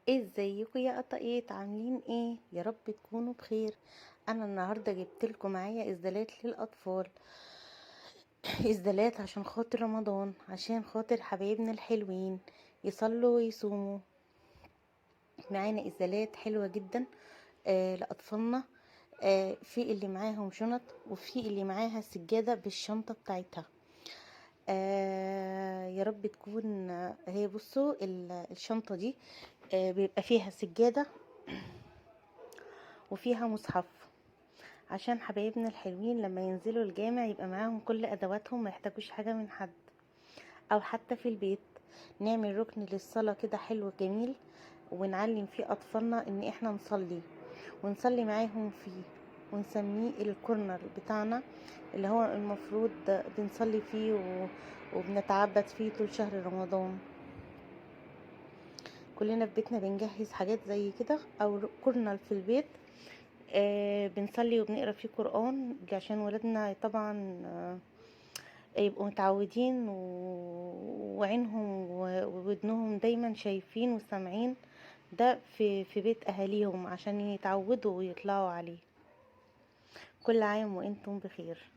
ازيكم يا قطاقيت؟ عاملين ايه؟ يا رب تكونوا بخير. انا النهارده جبت لكم معايا اسدالات للاطفال. اسدالات عشان خاطر رمضان، عشان خاطر حبايبنا الحلوين يصلوا ويصوموا. معانا اسدالات حلوه جدا لاطفالنا. في اللي معاهم شنط، وفي اللي معاها سجاده بالشنطه بتاعتها. يا رب تكون هي. بصوا الشنطه دي بيبقى فيها سجاده وفيها مصحف، عشان حبايبنا الحلوين لما ينزلوا الجامع يبقى معاهم كل ادواتهم، ما يحتاجوش حاجه من حد. او حتى في البيت نعمل ركن للصلاه كده حلو جميل، ونعلم فيه اطفالنا ان احنا ونصلي معاهم فيه، ونسميه الكورنر بتاعنا، اللي هو المفروض بنصلي فيه وبنتعبد فيه طول شهر رمضان. كلنا في بيتنا بنجهز حاجات زي كده، او كورنر في البيت بنصلي وبنقرا فيه قرآن، عشان ولادنا طبعا يبقوا متعودين وعينهم وودنهم دايما شايفين وسامعين ده في بيت اهاليهم، عشان يتعودوا ويطلعوا عليه. كل عام وانتم بخير.